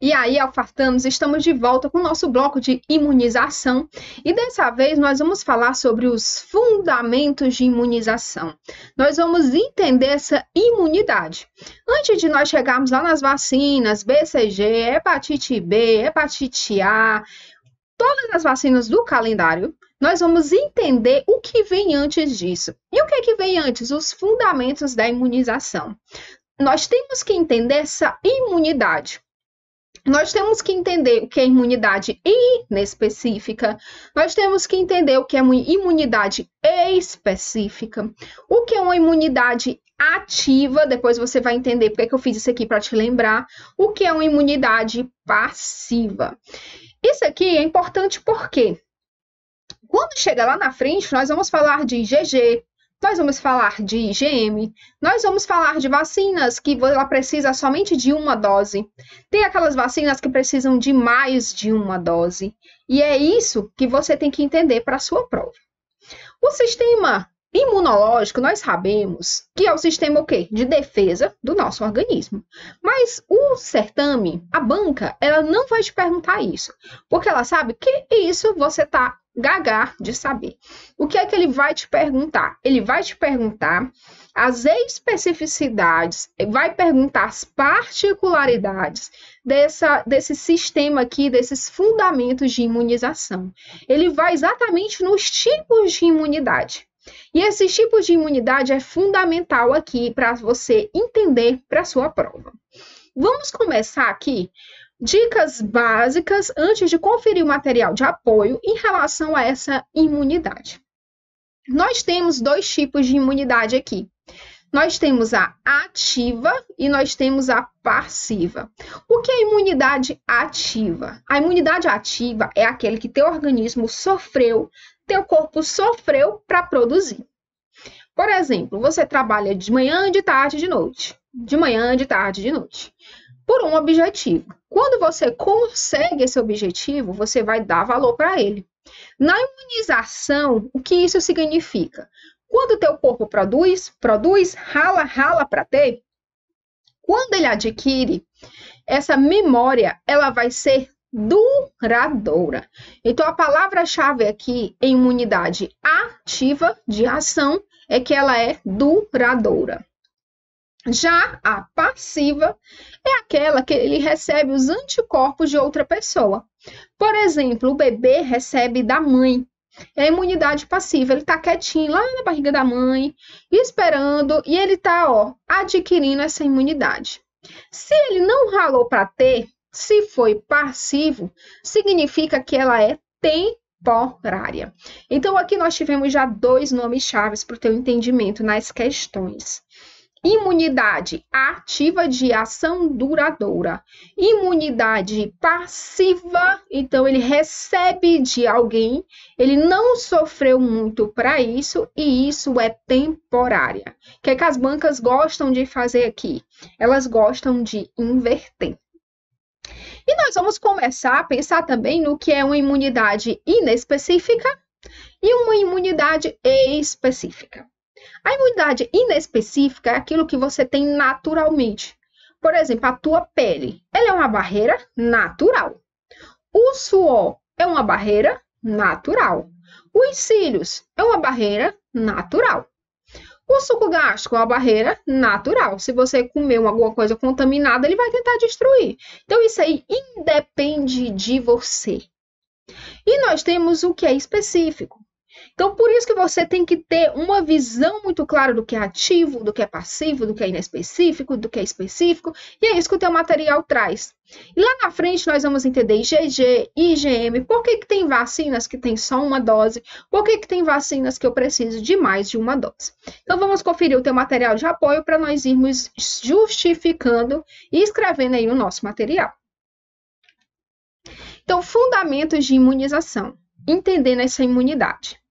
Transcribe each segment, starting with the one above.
E aí, alfartanos, estamos de volta com o nosso bloco de imunização e dessa vez nós vamos falar sobre os fundamentos de imunização. Nós vamos entender essa imunidade. Antes de nós chegarmos lá nas vacinas, BCG, hepatite B, hepatite A, todas as vacinas do calendário, nós vamos entender o que vem antes disso. E o que vem antes? Os fundamentos da imunização. Nós temos que entender essa imunidade. Nós temos que entender o que é imunidade inespecífica, nós temos que entender o que é imunidade específica, o que é uma imunidade ativa, depois você vai entender porque que eu fiz isso aqui para te lembrar, o que é uma imunidade passiva. Isso aqui é importante porque quando chega lá na frente, nós vamos falar de IgG, nós vamos falar de IgM, nós vamos falar de vacinas que ela precisa somente de uma dose. Tem aquelas vacinas que precisam de mais de uma dose. E é isso que você tem que entender para a sua prova. O sistema imunológico, nós sabemos que é o sistema o quê? De defesa do nosso organismo. Mas o certame, a banca, ela não vai te perguntar isso. Porque ela sabe que isso você está gaga de saber. O que é que ele vai te perguntar? Ele vai te perguntar as especificidades, vai perguntar as particularidades desse sistema aqui, desses fundamentos de imunização. Ele vai exatamente nos tipos de imunidade. E esses tipos de imunidade é fundamental aqui para você entender para a sua prova. Vamos começar aqui. Dicas básicas antes de conferir o material de apoio em relação a essa imunidade. Nós temos dois tipos de imunidade aqui. Nós temos a ativa e nós temos a passiva. O que é imunidade ativa? A imunidade ativa é aquele que teu organismo sofreu, teu corpo sofreu para produzir. Por exemplo, você trabalha de manhã, de tarde, de noite. De manhã, de tarde, de noite. Por um objetivo. Quando você consegue esse objetivo, você vai dar valor para ele. Na imunização, o que isso significa? Quando o teu corpo produz, rala para ter, quando ele adquire, essa memória, ela vai ser duradoura. Então, a palavra-chave aqui em imunidade ativa de ação é que ela é duradoura. Já a passiva é aquela que ele recebe os anticorpos de outra pessoa. Por exemplo, o bebê recebe da mãe. É a imunidade passiva. Ele está quietinho lá na barriga da mãe, esperando, e ele está, adquirindo essa imunidade. Se ele não ralou para ter, se foi passivo, significa que ela é temporária. Então, aqui nós tivemos já dois nomes-chave para o teu entendimento nas questões. Imunidade ativa de ação duradoura. Imunidade passiva, então ele recebe de alguém, ele não sofreu muito para isso e isso é temporária. O que é que as bancas gostam de fazer aqui? Elas gostam de inverter. E nós vamos começar a pensar também no que é uma imunidade inespecífica e uma imunidade específica. A imunidade inespecífica é aquilo que você tem naturalmente. Por exemplo, a tua pele, ela é uma barreira natural. O suor é uma barreira natural. Os cílios é uma barreira natural. O suco gástrico é uma barreira natural. Se você comer alguma coisa contaminada, ele vai tentar destruir. Então, isso aí independe de você. E nós temos o que é específico. Então, por isso que você tem que ter uma visão muito clara do que é ativo, do que é passivo, do que é inespecífico, do que é específico, e é isso que o teu material traz. E lá na frente nós vamos entender IgG, IgM, por que tem vacinas que tem só uma dose, por que tem vacinas que eu preciso de mais de uma dose. Então, vamos conferir o teu material de apoio para nós irmos justificando e escrevendo aí no nosso material. Então, fundamentos de imunização, entendendo essa imunidade.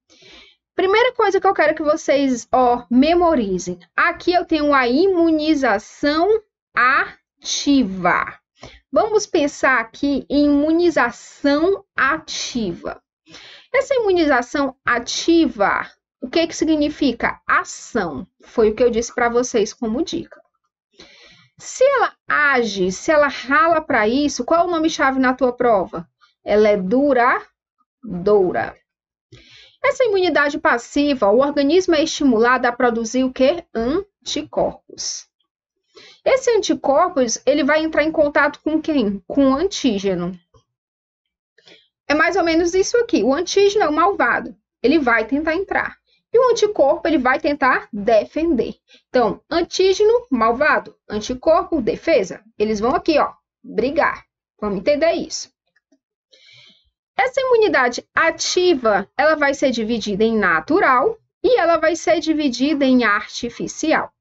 Primeira coisa que eu quero que vocês memorizem. Aqui eu tenho a imunização ativa. Vamos pensar aqui em imunização ativa. Essa imunização ativa, o que significa? Ação. Foi o que eu disse para vocês como dica. Se ela age, se ela rala para isso, qual é o nome-chave na tua prova? Ela é duradoura. Essa imunidade passiva, o organismo é estimulado a produzir o quê? Anticorpos. Esse anticorpos, ele vai entrar em contato com quem? Com o antígeno. É mais ou menos isso aqui. O antígeno é o malvado. Ele vai tentar entrar. E o anticorpo, ele vai tentar defender. Então, antígeno, malvado. Anticorpo, defesa. Eles vão aqui, ó, brigar. Vamos entender isso. Essa imunidade ativa, ela vai ser dividida em natural e ela vai ser dividida em artificial.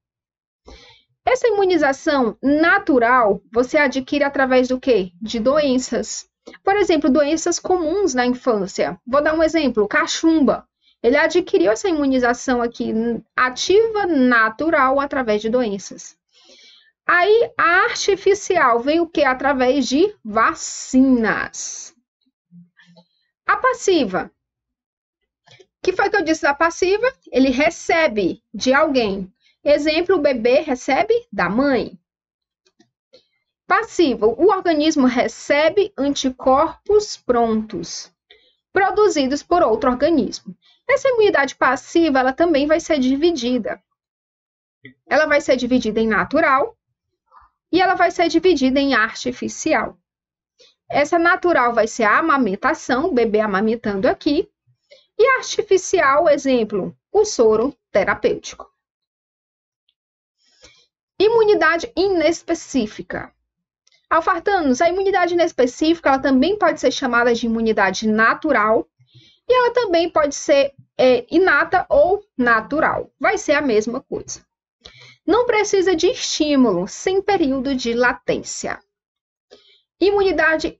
Essa imunização natural, você adquire através do quê? De doenças. Por exemplo, doenças comuns na infância. Vou dar um exemplo, cachumba. Ele adquiriu essa imunização aqui ativa natural através de doenças. Aí, a artificial vem o quê? Através de vacinas. A passiva. O que foi que eu disse da passiva? Ele recebe de alguém. Exemplo, o bebê recebe da mãe. Passiva. O organismo recebe anticorpos prontos, produzidos por outro organismo. Essa imunidade passiva, ela também vai ser dividida. Ela vai ser dividida em natural e ela vai ser dividida em artificial. Essa natural vai ser a amamentação, o bebê amamentando aqui. E a artificial, exemplo, o soro terapêutico. Imunidade inespecífica. Alfartanos, a imunidade inespecífica, ela também pode ser chamada de imunidade natural e ela também pode ser inata ou natural. Vai ser a mesma coisa. Não precisa de estímulo, sem período de latência. Imunidade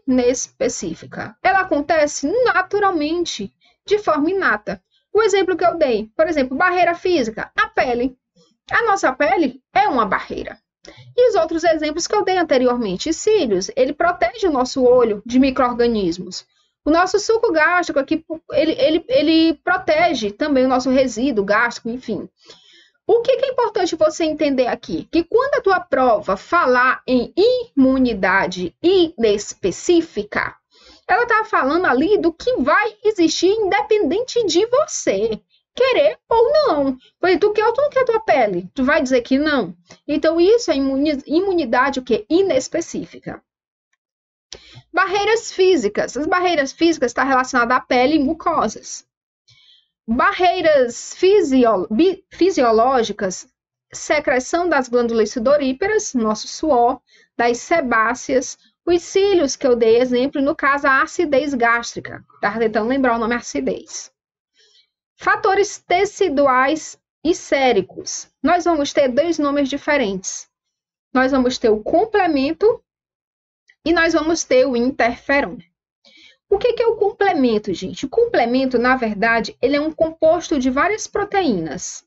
inespecífica. Ela acontece naturalmente, de forma inata. O exemplo que eu dei, por exemplo, barreira física, a pele. A nossa pele é uma barreira. E os outros exemplos que eu dei anteriormente, cílios, ele protege o nosso olho de micro-organismos. O nosso suco gástrico aqui, ele protege também o nosso resíduo gástrico, enfim. O que é importante você entender aqui? Que quando a tua prova falar em imunidade inespecífica, ela está falando ali do que vai existir independente de você querer ou não. Porque tu quer ou tu não quer a tua pele? Tu vai dizer que não. Então, isso é imunidade o quê? Inespecífica. Barreiras físicas. As barreiras físicas estão relacionadas à pele e mucosas. Barreiras fisiológicas, secreção das glândulas sudoríparas, nosso suor, das sebáceas, os cílios que eu dei exemplo, no caso a acidez gástrica. Estava tentando lembrar o nome acidez. Fatores teciduais e séricos. Nós vamos ter dois nomes diferentes. Nós vamos ter o complemento e nós vamos ter o interferon. O que é o complemento, gente? O complemento, na verdade, ele é um composto de várias proteínas.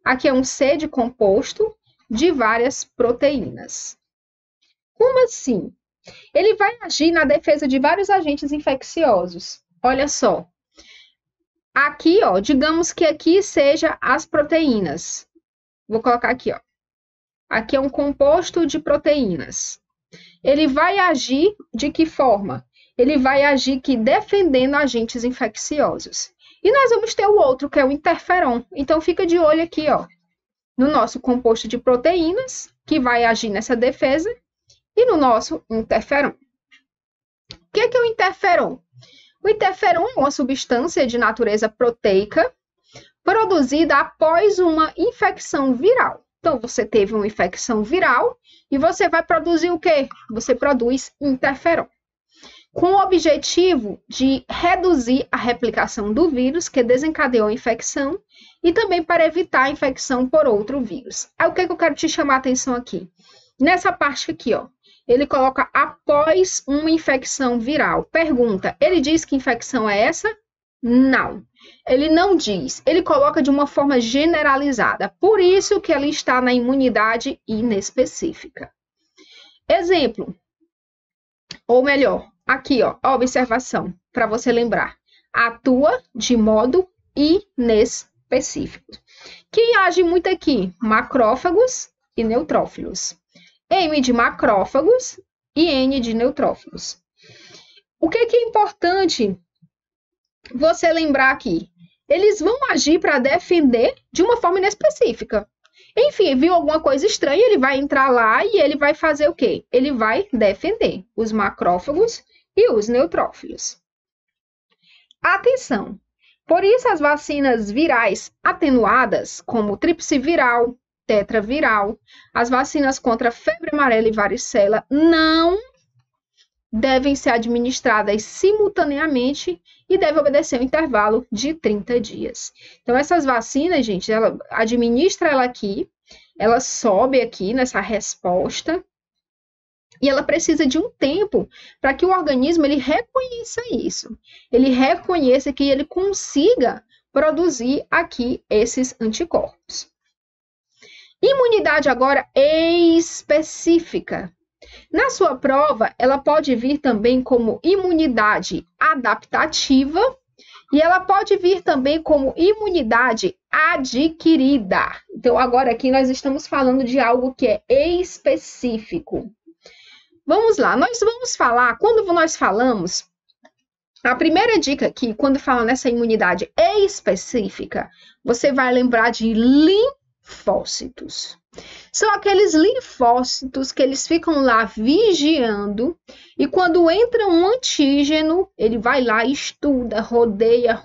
Aqui é um C de composto de várias proteínas. Como assim? Ele vai agir na defesa de vários agentes infecciosos. Olha só. Aqui, ó, digamos que aqui seja as proteínas. Vou colocar aqui, ó. Aqui é um composto de proteínas. Ele vai agir de que forma? Ele vai agir aqui defendendo agentes infecciosos. E nós vamos ter o outro, que é o interferon. Então, fica de olho aqui, ó, no nosso composto de proteínas, que vai agir nessa defesa, e no nosso interferon. O que é o interferon? O interferon é uma substância de natureza proteica produzida após uma infecção viral. Então, você teve uma infecção viral e você vai produzir o quê? Você produz interferon, com o objetivo de reduzir a replicação do vírus que desencadeou a infecção e também para evitar a infecção por outro vírus. Aí, o que eu quero te chamar a atenção aqui? Nessa parte aqui, ó, ele coloca após uma infecção viral. Pergunta, ele diz que infecção é essa? Não, ele não diz. Ele coloca de uma forma generalizada. Por isso que ele está na imunidade inespecífica. Exemplo, ou melhor, aqui, ó, a observação, para você lembrar. Atua de modo inespecífico. Quem age muito aqui? Macrófagos e neutrófilos. M de macrófagos e N de neutrófilos. O que é importante você lembrar aqui? Eles vão agir para defender de uma forma inespecífica. Enfim, viu alguma coisa estranha, ele vai entrar lá e ele vai fazer o quê? Ele vai defender os macrófagos e os neutrófilos. Atenção! Por isso, as vacinas virais atenuadas, como tríplice viral, tetraviral, as vacinas contra febre amarela e varicela, não devem ser administradas simultaneamente e devem obedecer um intervalo de 30 dias. Então, essas vacinas, gente, ela administra ela aqui, ela sobe aqui nessa resposta e ela precisa de um tempo para que o organismo ele reconheça isso. Ele reconheça que ele consiga produzir aqui esses anticorpos. Imunidade agora específica. Na sua prova, ela pode vir também como imunidade adaptativa e ela pode vir também como imunidade adquirida. Então, agora aqui nós estamos falando de algo que é específico. Vamos lá, nós vamos falar, quando nós falamos, a primeira dica aqui, quando fala nessa imunidade específica, você vai lembrar de linfócitos. São aqueles linfócitos que eles ficam lá vigiando e quando entra um antígeno, ele vai lá, estuda, rodeia,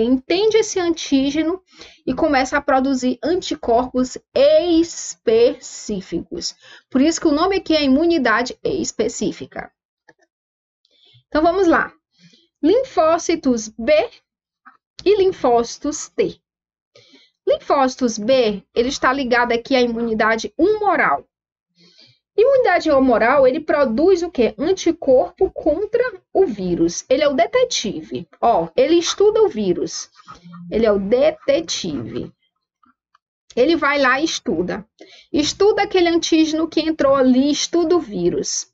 entende esse antígeno e começa a produzir anticorpos específicos. Por isso que o nome aqui é imunidade específica. Então vamos lá. Linfócitos B e linfócitos T. Linfócitos B, ele está ligado aqui à imunidade humoral. Imunidade humoral, ele produz o quê? Anticorpo contra o vírus. Ele é o detetive. Ó, ele estuda o vírus. Ele é o detetive. Ele vai lá e estuda. Estuda aquele antígeno que entrou ali, estuda o vírus.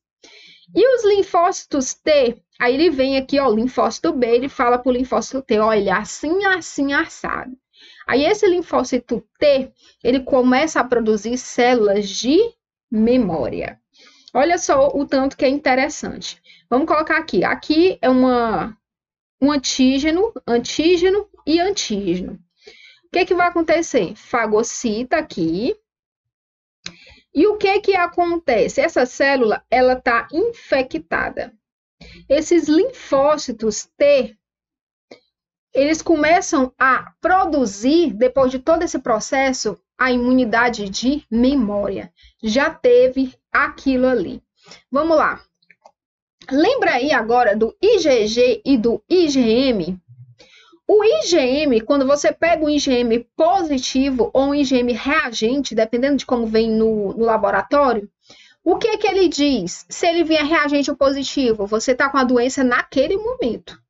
E os linfócitos T, aí ele vem aqui, ó, o linfócito B, ele fala para o linfócito T, ó, ele é assim, assim, assado. Aí esse linfócito T, ele começa a produzir células de memória. Olha só o tanto que é interessante. Vamos colocar aqui. Aqui é um antígeno e antígeno. O que vai acontecer? Fagocita aqui. E o que acontece? Essa célula, ela está infectada. Esses linfócitos T, eles começam a produzir, depois de todo esse processo, a imunidade de memória. Já teve aquilo ali. Vamos lá. Lembra aí agora do IgG e do IgM? O IgM, quando você pega um IgM positivo ou um IgM reagente, dependendo de como vem no laboratório, o que ele diz? Se ele vier reagente ou positivo, você está com a doença naquele momento.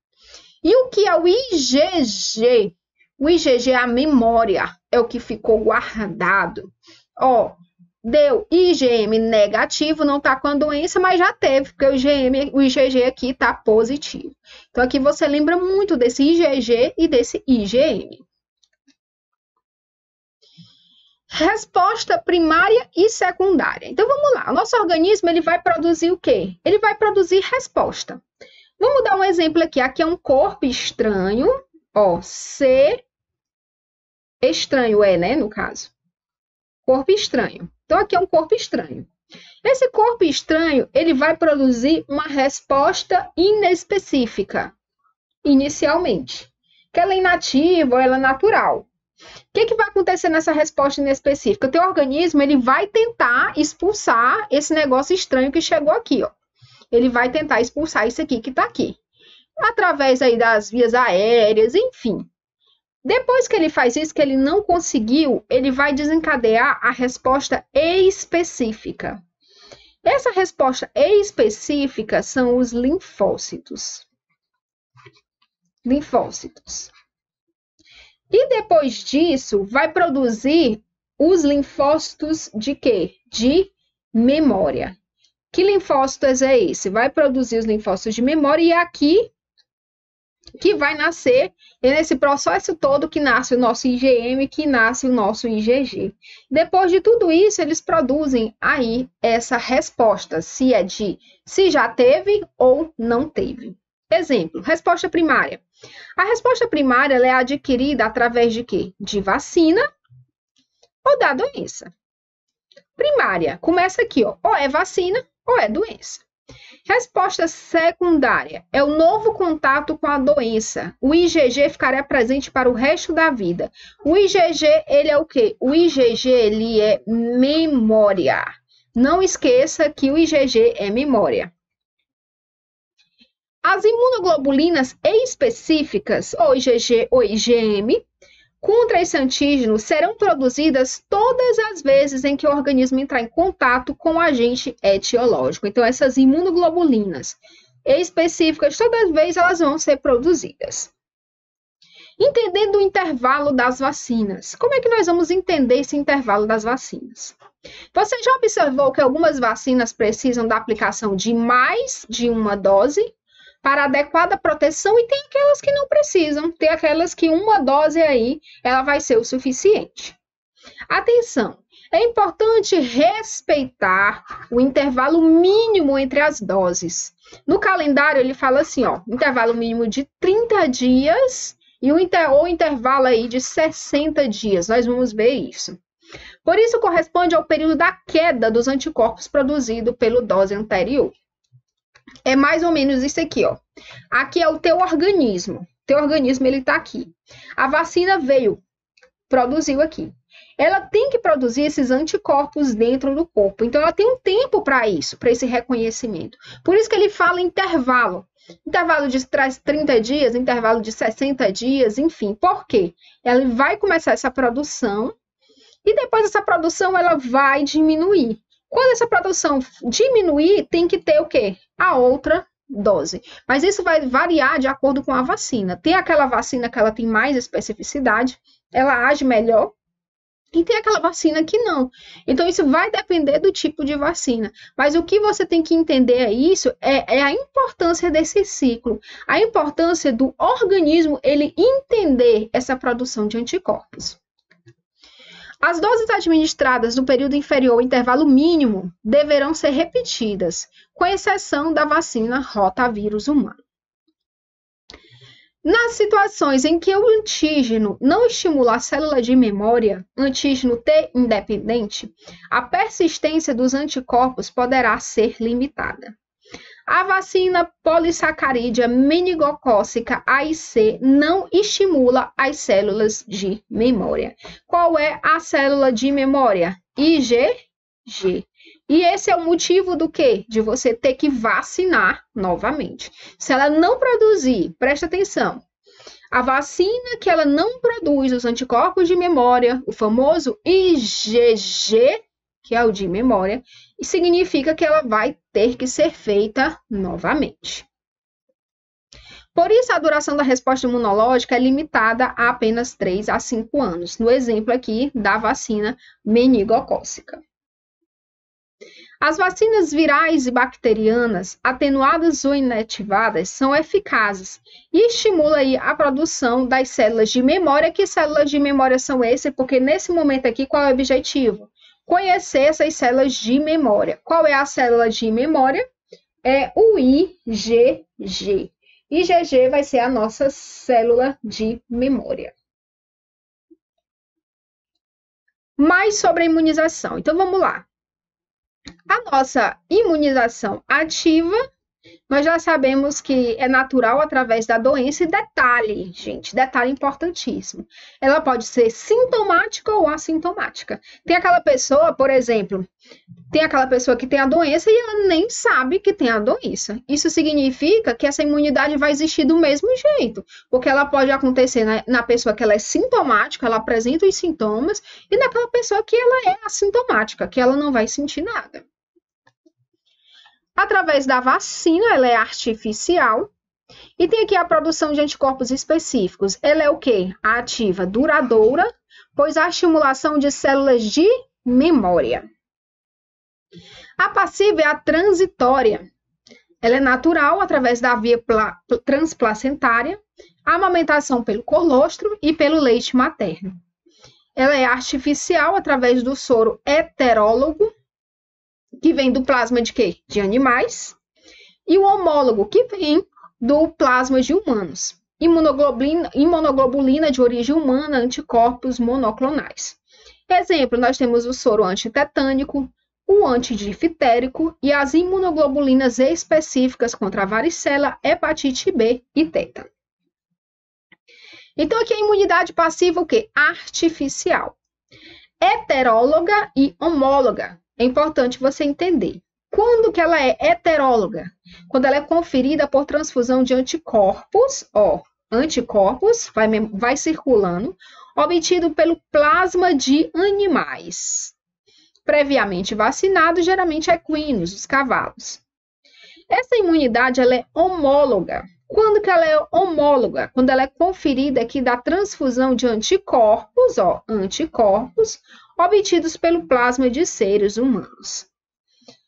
E o que é o IgG? O IgG é a memória, é o que ficou guardado. Ó, deu IgM negativo, não está com a doença, mas já teve, porque o IgG aqui está positivo. Então, aqui você lembra muito desse IgG e desse IgM. Resposta primária e secundária. Então, vamos lá. O nosso organismo, ele vai produzir o quê? Ele vai produzir resposta. Vamos dar um exemplo aqui. Aqui é um corpo estranho. Ó, C estranho né, no caso. Corpo estranho. Então, aqui é um corpo estranho. Esse corpo estranho, ele vai produzir uma resposta inespecífica, inicialmente. Que ela é inativa ou ela é natural. O que vai acontecer nessa resposta inespecífica? O teu organismo, ele vai tentar expulsar esse negócio estranho que chegou aqui, ó. Ele vai tentar expulsar isso aqui que tá aqui. Através aí das vias aéreas, enfim. Depois que ele faz isso, que ele não conseguiu, ele vai desencadear a resposta específica. Essa resposta específica são os linfócitos. Linfócitos. E depois disso, vai produzir os linfócitos de quê? De memória. Que linfócitos é esse? Vai produzir os linfócitos de memória e aqui que vai nascer, e nesse processo todo que nasce o nosso IgM, que nasce o nosso IgG. Depois de tudo isso, eles produzem aí essa resposta, se já teve ou não teve. Exemplo, resposta primária. A resposta primária ela é adquirida através de quê? De vacina ou da doença. Primária, começa aqui, ó, ou é vacina ou é doença. Resposta secundária é o novo contato com a doença. O IgG ficará presente para o resto da vida. O IgG, ele é o quê? O IgG, ele é memória. Não esqueça que o IgG é memória. As imunoglobulinas específicas, ou IgG ou IgM, contra esse antígeno serão produzidas todas as vezes em que o organismo entrar em contato com o agente etiológico. Então, essas imunoglobulinas específicas, todas as vezes elas vão ser produzidas. Entendendo o intervalo das vacinas. Como é que nós vamos entender esse intervalo das vacinas? Você já observou que algumas vacinas precisam da aplicação de mais de uma dose para adequada proteção e tem aquelas que não precisam, tem aquelas que uma dose aí, ela vai ser o suficiente. Atenção, é importante respeitar o intervalo mínimo entre as doses. No calendário ele fala assim, ó, intervalo mínimo de 30 dias e o intervalo aí de 60 dias, nós vamos ver isso. Por isso corresponde ao período da queda dos anticorpos produzido pela dose anterior. É mais ou menos isso aqui, ó. Aqui é o teu organismo. Teu organismo, ele tá aqui. A vacina veio, produziu aqui. Ela tem que produzir esses anticorpos dentro do corpo. Então, ela tem um tempo para isso, para esse reconhecimento. Por isso que ele fala intervalo. Intervalo de 30 dias, intervalo de 60 dias, enfim. Por quê? Ela vai começar essa produção e depois essa produção, ela vai diminuir. Quando essa produção diminuir, tem que ter o quê? A outra dose. Mas isso vai variar de acordo com a vacina. Tem aquela vacina que ela tem mais especificidade, ela age melhor, e tem aquela vacina que não. Então, isso vai depender do tipo de vacina. Mas o que você tem que entender é a importância desse ciclo, a importância do organismo ele entender essa produção de anticorpos. As doses administradas no período inferior ao intervalo mínimo deverão ser repetidas, com exceção da vacina rotavírus humano. Nas situações em que o antígeno não estimula a célula de memória, antígeno T independente, a persistência dos anticorpos poderá ser limitada. A vacina polissacarídea meningocócica A e C não estimula as células de memória. Qual é a célula de memória? IgG. E esse é o motivo do quê? De você ter que vacinar novamente. Se ela não produzir, presta atenção, a vacina que ela não produz os anticorpos de memória, o famoso IgG, que é o de memória, e significa que ela vai ter que ser feita novamente. Por isso, a duração da resposta imunológica é limitada a apenas 3 a 5 anos, no exemplo aqui da vacina meningocócica. As vacinas virais e bacterianas, atenuadas ou inativadas, são eficazes e estimulam aí a produção das células de memória. Que células de memória são essas? Porque nesse momento aqui, qual é o objetivo? Conhecer essas células de memória. Qual é a célula de memória? É o IgG. IgG vai ser a nossa célula de memória. Mais sobre a imunização. Então, vamos lá. A nossa imunização ativa, nós já sabemos que é natural através da doença e detalhe, gente, detalhe importantíssimo. Ela pode ser sintomática ou assintomática. Tem aquela pessoa, por exemplo, tem aquela pessoa que tem a doença e ela nem sabe que tem a doença. Isso significa que essa imunidade vai existir do mesmo jeito, porque ela pode acontecer na pessoa que ela é sintomática, ela apresenta os sintomas, e naquela pessoa que ela é assintomática, que ela não vai sentir nada. Através da vacina, ela é artificial. E tem aqui a produção de anticorpos específicos. Ela é o quê? A ativa duradoura, pois a estimulação de células de memória. A passiva é a transitória. Ela é natural através da via transplacentária, amamentação pelo colostro e pelo leite materno. Ela é artificial através do soro heterólogo, que vem do plasma de quê? De animais, e o homólogo, que vem do plasma de humanos. Imunoglobulina de origem humana, anticorpos monoclonais. Exemplo, nós temos o soro antitetânico, o antidiftérico e as imunoglobulinas específicas contra a varicela, hepatite B e tétano. Então, aqui a imunidade passiva, o quê? Artificial. Heteróloga e homóloga. É importante você entender. Quando que ela é heteróloga? Quando ela é conferida por transfusão de anticorpos, anticorpos, vai circulando, obtido pelo plasma de animais, previamente vacinados, geralmente equinos, os cavalos. Essa imunidade, ela é homóloga. Quando que ela é homóloga? Quando ela é conferida aqui da transfusão de anticorpos, anticorpos, obtidos pelo plasma de seres humanos.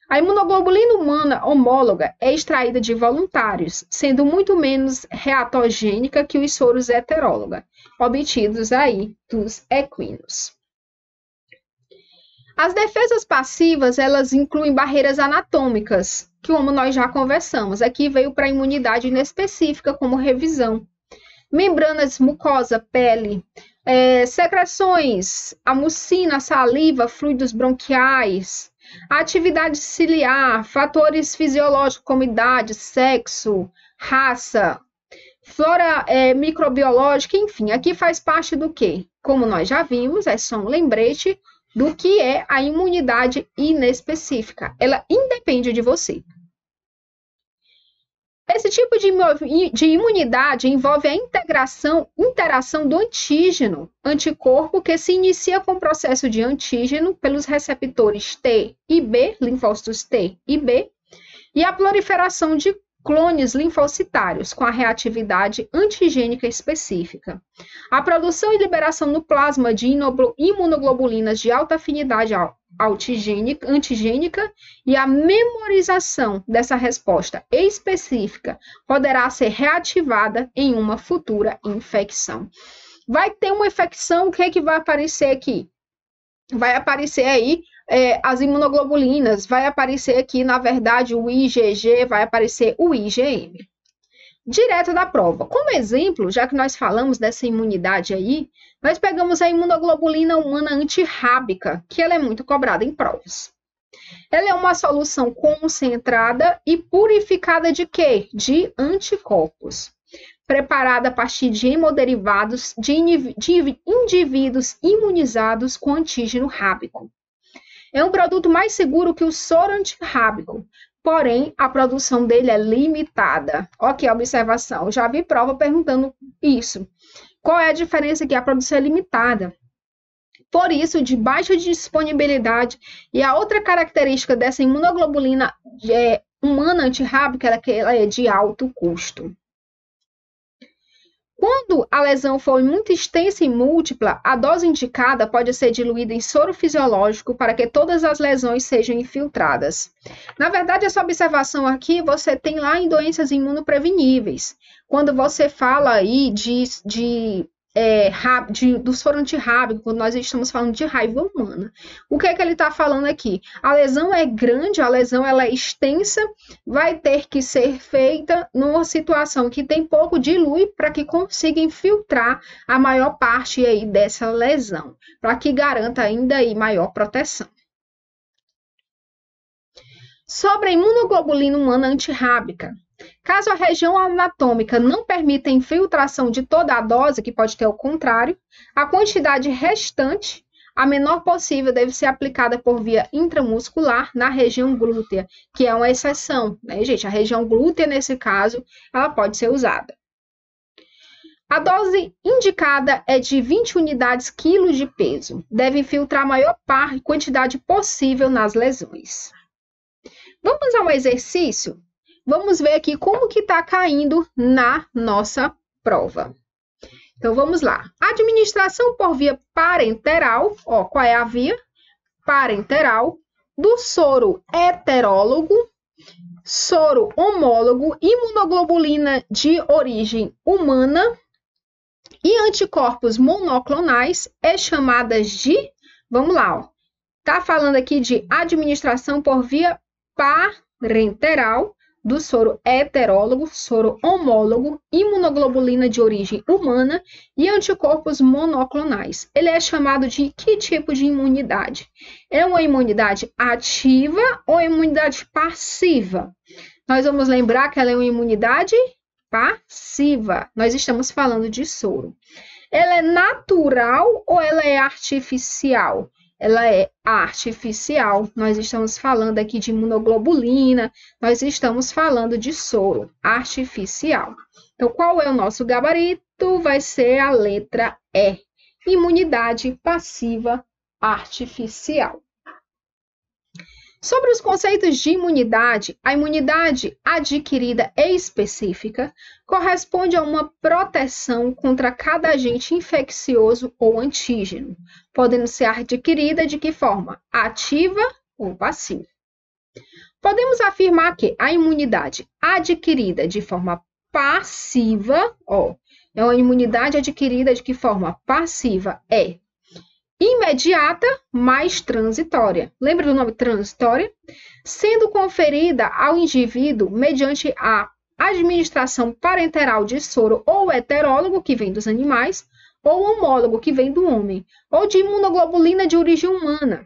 A imunoglobulina humana homóloga é extraída de voluntários, sendo muito menos reatogênica que os soros heteróloga, obtidos aí dos equinos. As defesas passivas, elas incluem barreiras anatômicas, que como nós já conversamos, aqui veio para a imunidade inespecífica como revisão. Membranas, mucosa, pele, secreções, a mucina, saliva, fluidos bronquiais, a atividade ciliar, fatores fisiológicos como idade, sexo, raça, flora microbiológica, enfim, aqui faz parte do quê? Como nós já vimos, é só um lembrete do que é a imunidade inespecífica. Ela independe de você. Esse tipo de imunidade envolve a interação do antígeno, anticorpo, que se inicia com o processo de antígeno pelos receptores T e B, linfócitos T e B, e a proliferação de clones linfocitários com a reatividade antigênica específica. A produção e liberação no plasma de imunoglobulinas de alta afinidade antigênica e a memorização dessa resposta específica poderá ser reativada em uma futura infecção. Vai ter uma infecção, o que é que vai aparecer aqui? Vai aparecer aí as imunoglobulinas, vai aparecer aqui, na verdade, o IgG, vai aparecer o IgM. Direto da prova. Como exemplo, já que nós falamos dessa imunidade aí, nós pegamos a imunoglobulina humana antirrábica, que ela é muito cobrada em provas. Ela é uma solução concentrada e purificada de quê? De anticorpos. Preparada a partir de hemoderivados de indivíduos imunizados com antígeno rábico. É um produto mais seguro que o soro antirrábico, porém, a produção dele é limitada. Ok, a observação. Eu já vi prova perguntando isso. Qual é a diferença aqui? A produção é limitada. Por isso, de baixa disponibilidade. E a outra característica dessa imunoglobulina humana antirrábica é que ela é de alto custo. Quando a lesão for muito extensa e múltipla, a dose indicada pode ser diluída em soro fisiológico para que todas as lesões sejam infiltradas. Na verdade, essa observação aqui você tem lá em doenças imunopreveníveis. Quando você fala aí do soro antirrábico, quando nós estamos falando de raiva humana. O que é que ele está falando aqui? A lesão é grande, a lesão ela é extensa, vai ter que ser feita numa situação que tem pouco dilui para que consiga infiltrar a maior parte aí dessa lesão, para que garanta ainda aí maior proteção. Sobre a imunoglobulina humana antirrábica. Caso a região anatômica não permita a infiltração de toda a dose, que pode ter o contrário, a quantidade restante, a menor possível, deve ser aplicada por via intramuscular na região glútea, que é uma exceção, né, gente? A região glútea, nesse caso, ela pode ser usada. A dose indicada é de 20 unidades quilo de peso. Deve infiltrar a maior quantidade possível nas lesões. Vamos a um exercício? Vamos ver aqui como que está caindo na nossa prova. Então, vamos lá. Administração por via parenteral. Qual é a via? Parenteral. Do soro heterólogo. soro homólogo, imunoglobulina de origem humana e anticorpos monoclonais é chamadas de, vamos lá, ó, tá falando aqui de administração por via parenteral do soro heterólogo, soro homólogo, imunoglobulina de origem humana e anticorpos monoclonais. Ele é chamado de que tipo de imunidade? É uma imunidade ativa ou imunidade passiva? Nós vamos lembrar que ela é uma imunidade passiva. Nós estamos falando de soro. Ela é natural ou ela é artificial? Ela é artificial. Nós estamos falando aqui de imunoglobulina, nós estamos falando de soro artificial. Então, qual é o nosso gabarito? Vai ser a letra E. Imunidade passiva artificial. Sobre os conceitos de imunidade, a imunidade adquirida e específica corresponde a uma proteção contra cada agente infeccioso ou antígeno, podendo ser adquirida de que forma? Ativa ou passiva. Podemos afirmar que a imunidade adquirida de forma passiva, é uma imunidade adquirida de que forma? Passiva é imediata, mais transitória. Lembra do nome transitória? Sendo conferida ao indivíduo mediante a administração parenteral de soro ou heterólogo, que vem dos animais, ou homólogo, que vem do homem, ou de imunoglobulina de origem humana,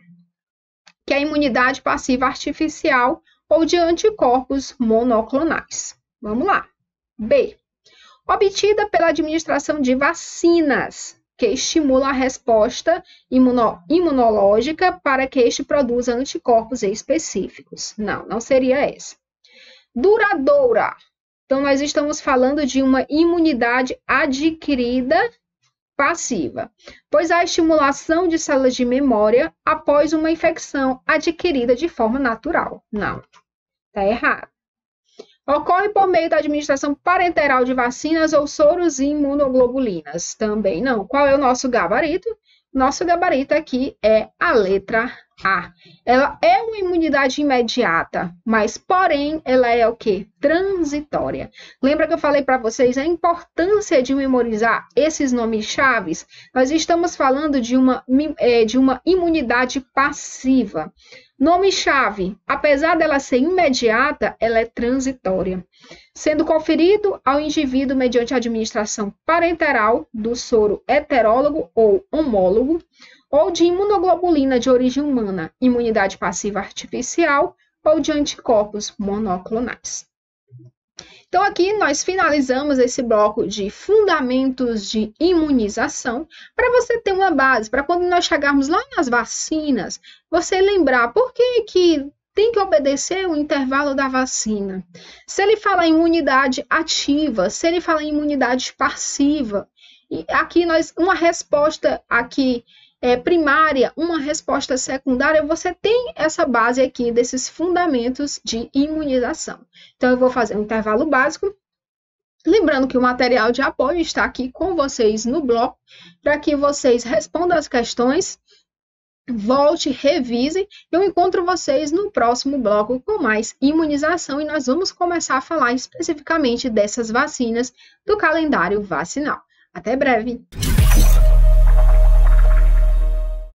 que é a imunidade passiva artificial, ou de anticorpos monoclonais. Vamos lá. B. Obtida pela administração de vacinas, que estimula a resposta imunológica para que este produza anticorpos específicos. Não seria essa. Duradoura. Então, nós estamos falando de uma imunidade adquirida passiva, pois a estimulação de células de memória após uma infecção adquirida de forma natural. Não, está errado. Ocorre por meio da administração parenteral de vacinas ou soros e imunoglobulinas. Também não. Qual é o nosso gabarito? Nosso gabarito aqui é a letra A. Ela é uma imunidade imediata, mas, porém, ela é o quê? Transitória. Lembra que eu falei para vocês a importância de memorizar esses nomes chaves? Nós estamos falando de uma imunidade passiva. Nome-chave, apesar dela ser imediata, ela é transitória, sendo conferido ao indivíduo mediante a administração parenteral do soro heterólogo ou homólogo, ou de imunoglobulina de origem humana, imunidade passiva artificial, ou de anticorpos monoclonais. Então, aqui nós finalizamos esse bloco de fundamentos de imunização, para você ter uma base, para quando nós chegarmos lá nas vacinas, você lembrar por que tem que obedecer o intervalo da vacina. Se ele fala em imunidade ativa, se ele fala em imunidade passiva, e aqui uma resposta aqui primária, uma resposta secundária, você tem essa base aqui desses fundamentos de imunização. Então, eu vou fazer um intervalo básico, lembrando que o material de apoio está aqui com vocês no bloco, para que vocês respondam as questões, volte, revise, eu encontro vocês no próximo bloco com mais imunização e nós vamos começar a falar especificamente dessas vacinas do calendário vacinal. Até breve!